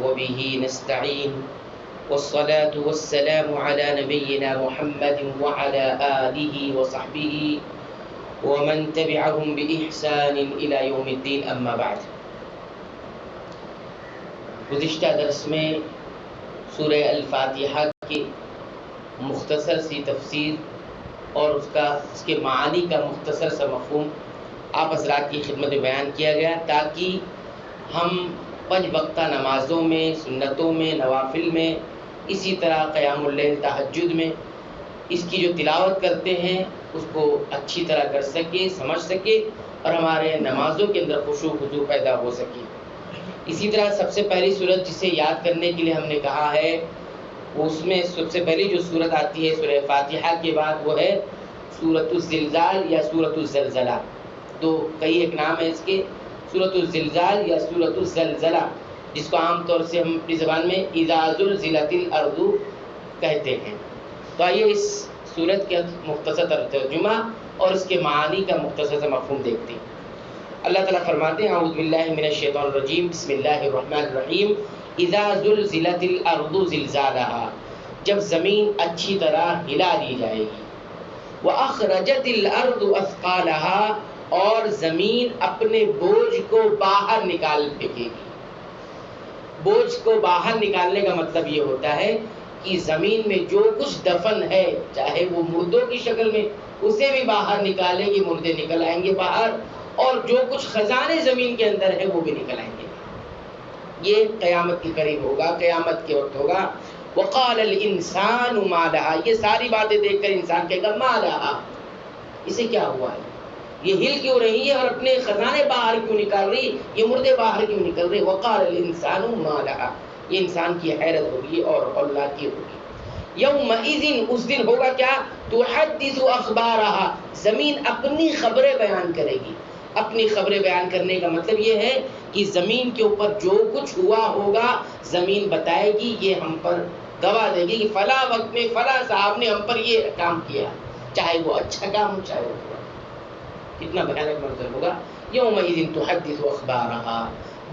وبه نستعين والصلاة والسلام على نبينا محمد وعلى آله وصحبه ومن تبعهم بإحسان إلى يوم الدين أما بعد. گزشتہ درس میں سورہ الفاتحہ کی مختصر سی تفسیر اور اس کے معانی کا مختصر سا مفہوم آپ حضرات کی خدمت میں بیان کیا گیا تاکہ ہم 5 وقتہ نمازوں میں، سنتوں میں، نوافل میں، اسی طرح قیام اللیل تہجد میں اس کی جو تلاوت کرتے ہیں اس کو اچھی طرح کر سکے، سمجھ سکے اور ہمارے نمازوں کے اندر خشوع و خضوع پیدا ہو سکے. اسی طرح سب سے پہلی سورت جسے یاد کرنے کے لیے ہم نے کہا ہے، اس میں سب سے پہلی جو سورت آتی ہے سورہ فاتحہ کے بعد وہ ہے سورۃ الزلزال یا سورۃ الزلزلہ. تو کئی ایک نام ہے اس کے، سورۃ الزلزال یا سورۃ الزلزلہ، جس کو عام طور سے ہم اپنی زبان میں اذا زلزلت الارض کہتے ہیں. تو آئیے اس سورت کا مختصر ترجمہ اور اس کے معانی کا مختصر سا مفہوم دیکھتے ہیں. اللہ تعالیٰ فرماتے ہیں اعوذ باللہ من الشیطان الرجیم بسم اللہ الرحمن الرحیم اذا زلزلت الارض زلزالها، جب زمین اچھی طرح ہلا دی جائے گی. واخرجت الارض اثقالها، اور زمین اپنے بوجھ کو باہر نکال پھینکے گی. بوجھ کو باہر نکالنے کا مطلب یہ ہوتا ہے کہ زمین میں جو کچھ دفن ہے چاہے وہ مردوں کی شکل میں اسے بھی باہر نکالے گی، مردے نکل آئیں گے باہر، اور جو کچھ خزانے زمین کے اندر ہے وہ بھی نکل آئیں گے. یہ قیامت کے قریب ہوگا، قیامت کے وقت ہوگا. وقال الانسان ما لها، یہ ساری باتیں دیکھ کر انسان کہے گا ما لها، اسے کیا ہوا ہے، یہ ہل کیوں رہی ہے اور اپنے خزانے باہر کیوں نکال رہی، یہ مردے باہر کیوں نکل رہے. وقال الانسان ما لها، یہ انسان کی حیرت ہوگی اور اللہ کی ہوگی. یومئذ، اس دن ہوگا کیا، تحدث اخبارها، زمین اپنی خبریں بیان کرے گی. اپنی خبریں بیان کرنے کا مطلب یہ ہے کہ زمین کے اوپر جو کچھ ہوا ہوگا زمین بتائے گی، یہ ہم پر گواہ دے گی کہ فلاں وقت میں فلاں صاحب نے ہم پر یہ کام کیا، چاہے وہ اچھا کام ہو چاہے وہ برا. کتنا بھیانک منظر ہوگا. یومئذ تحدث اخبارها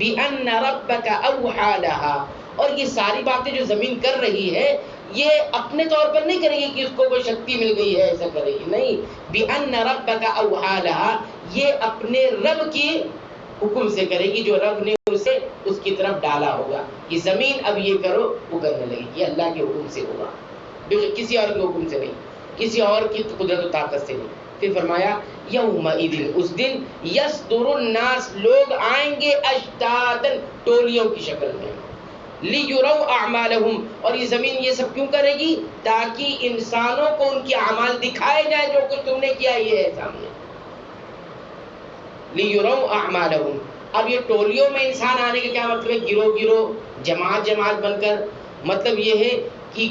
بأن ربك اوحى لها، اور یہ ساری باتیں جو زمین کر رہی ہے یہ اپنے طور پر نہیں کرے گی کہ اس کو کوئی شکتی مل گئی ہے ایسا کرے گی، نہیں. بأن ربك اوحى لها، یہ اپنے رب کی حکم سے کرے گی، جو رب نے اسے اس کی طرف ڈالا ہوگا کہ زمین اب یہ کرو، وہ کرنے لگے گی. یہ اللہ کے حکم سے ہوگا، کسی اور کے حکم سے نہیں، کسی اور کی قدرت و طاقت سے نہیں. پھر فرمایا یومئذ، اس دن یصدر الناس، لوگ آئیں گے اشتاتا، ٹولیوں کی شکل میں. لیروا اعمالهم، اور یہ زمین یہ سب کیوں کرے گی، تاکہ انسانوں کو ان کے اعمال دکھائے جائیں، جو کچھ تم نے کیا یہ ہے سامنے. لیروا اعمالهم، اب یہ ٹولیوں میں انسان آنے کا کیا مطلب ہے، گروہ گروہ، جماعت جماعت بن کر. مطلب یہ ہے کہ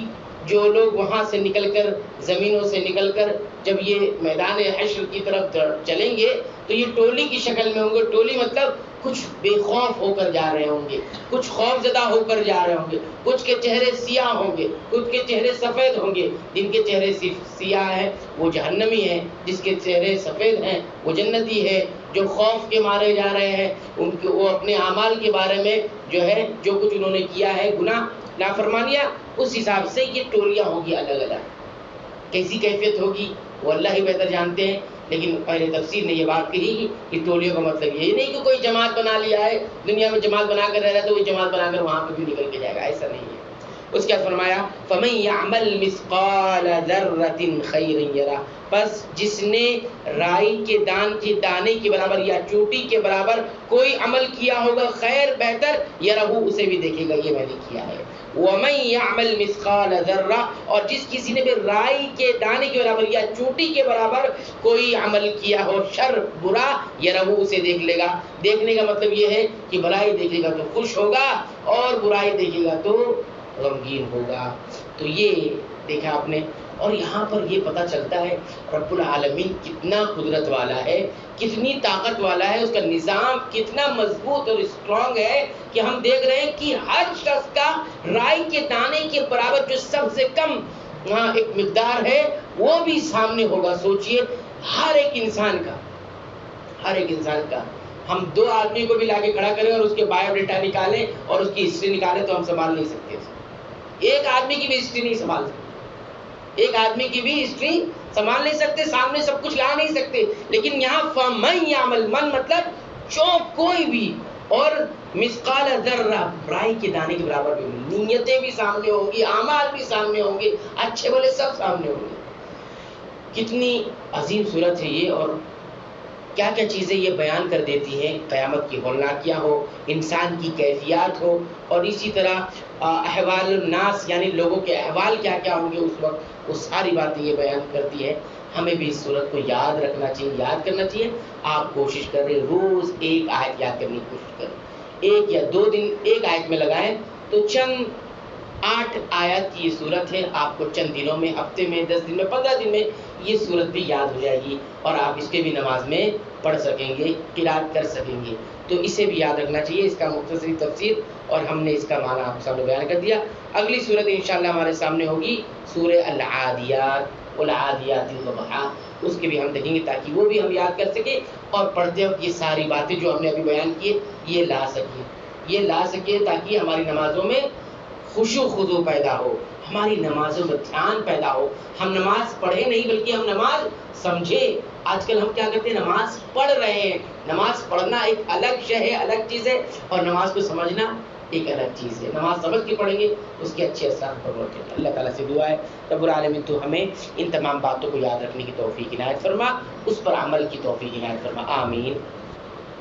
جو لوگ وہاں سے نکل کر، زمینوں سے نکل کر جب یہ میدان حشر کی طرف چلیں گے تو یہ ٹولی کی شکل میں ہوں گے. ٹولی مطلب کچھ بے خوف ہو کر جا رہے ہوں گے، کچھ خوف زدہ ہو کر جا رہے ہوں گے، کچھ کے چہرے سیاہ ہوں گے، کچھ کے چہرے سفید ہوں گے. جن کے چہرے سیاہ ہیں وہ جہنمی ہیں، جس کے چہرے سفید ہیں وہ جنتی ہے. جو خوف کے مارے جا رہے ہیں ان کے وہ اپنے اعمال کے بارے میں جو ہے جو کچھ انہوں نے کیا ہے گناہ نافرمانیاں، اس حساب سے یہ ٹولیاں ہوں گی الگ الگ. کیسی کیفیت ہوگی وہ اللہ ہی بہتر جانتے ہیں، لیکن پہلے تفسیر نے یہ بات کہی کہ ٹولیوں کا مطلب یہ نہیں کہ کوئی جماعت بنا لیا ہے، دنیا میں جماعت بنا کر رہ رہا ہے تو وہ جماعت بنا کر وہاں پہ بھی نکل کے جائے گا، ایسا نہیں ہے. اس کے بعد فرمایا فَمَن يَعْمَلْ مِثْقَالَ ذَرَّةٍ خَيْرًا يَرَهُ، بس جس نے رائی کے دانے کے برابر یا چوٹی کے برابر کوئی عمل کیا ہوگا خیر بہتر، یرہ اسے بھی دیکھے گا یہ میں نے کیا ہے. وَمَن يَعْمَلْ مِثْقَالَ ذَرَّةٍ، اور جس کسی نے بھی رائی کے دانے کے برابر یا چوٹی کے برابر کوئی عمل کیا ہو شر برا، یرہ اسے دیکھ لے گا. دیکھنے کا مطلب یہ ہے کہ بھلائی دیکھے گا تو خوش ہوگا اور برائی دیکھے گا تو غمگین ہوگا. تو یہ دیکھا آپ نے. اور یہاں پر یہ پتہ چلتا ہے رب العالمین کتنا قدرت والا ہے، کتنی طاقت والا ہے، اس کا نظام کتنا مضبوط اور اسٹرانگ ہے کہ ہم دیکھ رہے ہیں کہ ہر شخص کا رائی کے دانے کے برابر جو سب سے کم ایک مقدار ہے وہ بھی سامنے ہوگا. سوچئے ہر ایک انسان کا ہم 2 آدمی کو بھی لا کے کھڑا کریں اور اس کے بایو ڈیٹا نکالیں اور اس کی ہسٹری نکالیں تو ہم سنبھال نہیں سکتے. ایک آدمی کی بھی ہسٹری نہیں سنبھال سکتے, ایک آدمی کی بھی ہسٹری سنبھال نہیں سکتے, سامنے سب کچھ لا نہیں سکتے. لیکن یہاں فَمَن يَعْمَلْ, من مطلب جو کوئی بھی, اور مثقال ذرہ, رائی کے دانے کے برابر بھی, نیتیں بھی سامنے ہوں گی, اعمال بھی سامنے ہوں گے, اچھے بھلے سب سامنے ہوں گے. کتنی عظیم صورت ہے یہ, اور کیا کیا چیزیں یہ بیان کر دیتی ہیں. قیامت کی ہولناکیاں ہو, انسان کی کیفیات ہو, اور اسی طرح احوال الناس یعنی لوگوں کے احوال کیا کیا ہوں گے اس وقت, وہ ساری باتیں یہ بیان کرتی ہے. ہمیں بھی اس صورت کو یاد رکھنا چاہیے, یاد کرنا چاہیے. آپ کوشش کریں روز ایک آیت یاد کرنے کی کوشش کریں, 1 یا 2 دن ایک آیت میں لگائیں تو چند 8 آیت کی یہ صورت ہے. آپ کو چند دنوں میں, ہفتے میں, 10 دن میں, 15 دن میں یہ صورت بھی یاد ہو جائے گی, اور آپ اس کے بھی نماز میں پڑھ سکیں گے, قرات کر سکیں گے. تو اسے بھی یاد رکھنا چاہیے. اس کا مختصری تفسیر اور ہم نے اس کا معنی آپ کے سامنے بیان کر دیا. اگلی صورت انشاءاللہ ہمارے سامنے ہوگی سورہ العادیات, والعادیات ضبحا, اس کے بھی ہم دیکھیں گے تاکہ وہ بھی ہم یاد کر سکیں, اور پڑھتے وقت یہ ساری باتیں جو ہم نے ابھی بیان کی یہ لا سکیں تاکہ ہماری نمازوں میں خشوع خضوع پیدا ہو, ہماری نمازوں میں دھیان پیدا ہو. ہم نماز پڑھیں نہیں بلکہ ہم نماز سمجھیں. آج کل ہم کیا کرتے ہیں, نماز پڑھ رہے ہیں. نماز پڑھنا ایک الگ شے ہے, الگ چیز ہے, اور نماز کو سمجھنا ایک الگ چیز ہے. نماز سمجھ کے پڑھیں گے اس کے اچھے اثرات پر ہوتے ہیں. اللہ تعالیٰ سے دعا ہے رب العالمین تو ہمیں ان تمام باتوں کو یاد رکھنے کی توفیق عنایت فرما, اس پر عمل کی توفیق عنایت فرما, آمین.